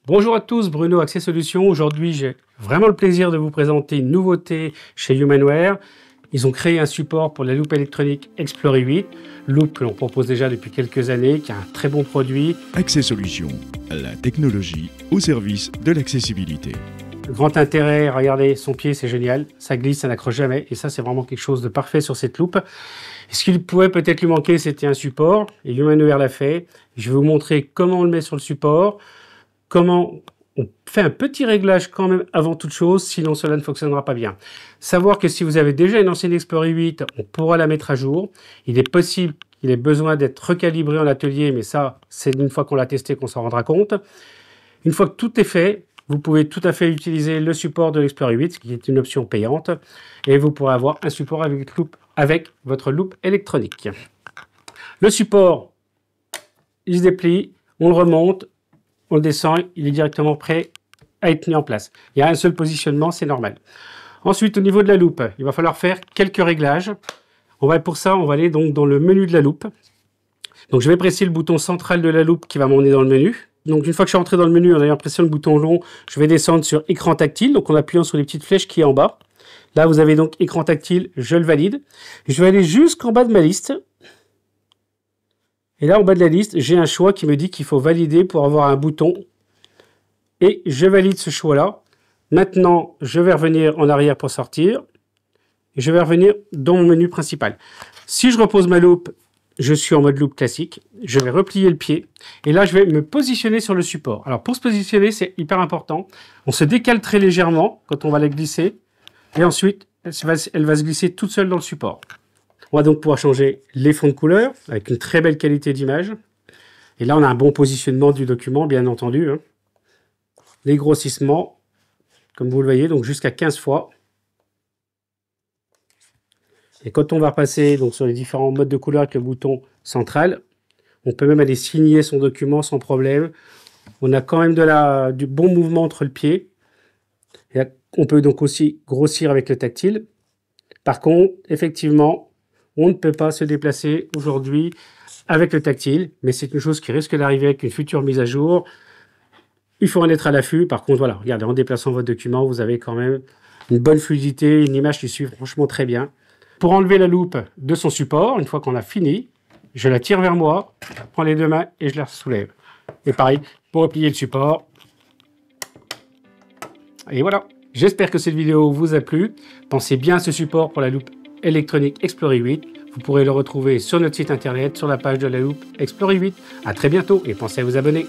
Bonjour à tous, Bruno Accès Solutions. Aujourd'hui, j'ai vraiment le plaisir de vous présenter une nouveauté chez Humanware. Ils ont créé un support pour la loupe électronique Explorer 8, loupe que l'on propose déjà depuis quelques années, qui a un très bon produit. Accès Solutions, la technologie au service de l'accessibilité. Grand intérêt, regardez, son pied c'est génial, ça glisse, ça n'accroche jamais, et ça c'est vraiment quelque chose de parfait sur cette loupe. Et ce qu'il pouvait peut-être lui manquer, c'était un support, et Humanware l'a fait. Je vais vous montrer comment on le met sur le support, comment on fait un petit réglage quand même avant toute chose, sinon cela ne fonctionnera pas bien. Savoir que si vous avez déjà une ancienne Explorer 8, on pourra la mettre à jour. Il est possible qu'il ait besoin d'être recalibré en atelier, mais ça, c'est une fois qu'on l'a testé qu'on s'en rendra compte. Une fois que tout est fait, vous pouvez tout à fait utiliser le support de l'Explorer 8, qui est une option payante, et vous pourrez avoir un support avec votre loupe électronique. Le support, il se déplie, on le remonte, on le descend, il est directement prêt à être mis en place. Il y a un seul positionnement, c'est normal. Ensuite, au niveau de la loupe, il va falloir faire quelques réglages. Pour ça, on va aller donc dans le menu de la loupe. Donc, je vais presser le bouton central de la loupe qui va m'emmener dans le menu. Donc, une fois que je suis rentré dans le menu, en ayant pressé le bouton long, je vais descendre sur écran tactile, donc en appuyant sur les petites flèches qui est en bas. Là, vous avez donc écran tactile, je le valide. Je vais aller jusqu'en bas de ma liste. Et là, en bas de la liste, j'ai un choix qui me dit qu'il faut valider pour avoir un bouton. Et je valide ce choix-là. Maintenant, je vais revenir en arrière pour sortir. Et je vais revenir dans mon menu principal. Si je repose ma loupe, je suis en mode loupe classique. Je vais replier le pied. Et là, je vais me positionner sur le support. Alors, pour se positionner, c'est hyper important. On se décale très légèrement quand on va la glisser. Et ensuite, elle va se glisser toute seule dans le support. On va donc pouvoir changer les fonds de couleur avec une très belle qualité d'image. Et là, on a un bon positionnement du document, bien entendu. Les grossissements, comme vous le voyez, donc jusqu'à 15 fois. Et quand on va passer donc, sur les différents modes de couleur avec le bouton central, on peut même aller signer son document sans problème. On a quand même du bon mouvement entre le pied. Et on peut donc aussi grossir avec le tactile. Par contre, effectivement, on ne peut pas se déplacer aujourd'hui avec le tactile, mais c'est une chose qui risque d'arriver avec une future mise à jour. Il faut en être à l'affût. Par contre, voilà, regardez, en déplaçant votre document, vous avez quand même une bonne fluidité, une image qui suit franchement très bien. Pour enlever la loupe de son support, une fois qu'on a fini, je la tire vers moi, je prends les deux mains et je la soulève. Et pareil, pour replier le support. Et voilà. J'espère que cette vidéo vous a plu. Pensez bien à ce support pour la loupe électronique Explorer 8. Vous pourrez le retrouver sur notre site internet, sur la page de la loupe Explorer 8. À très bientôt et pensez à vous abonner.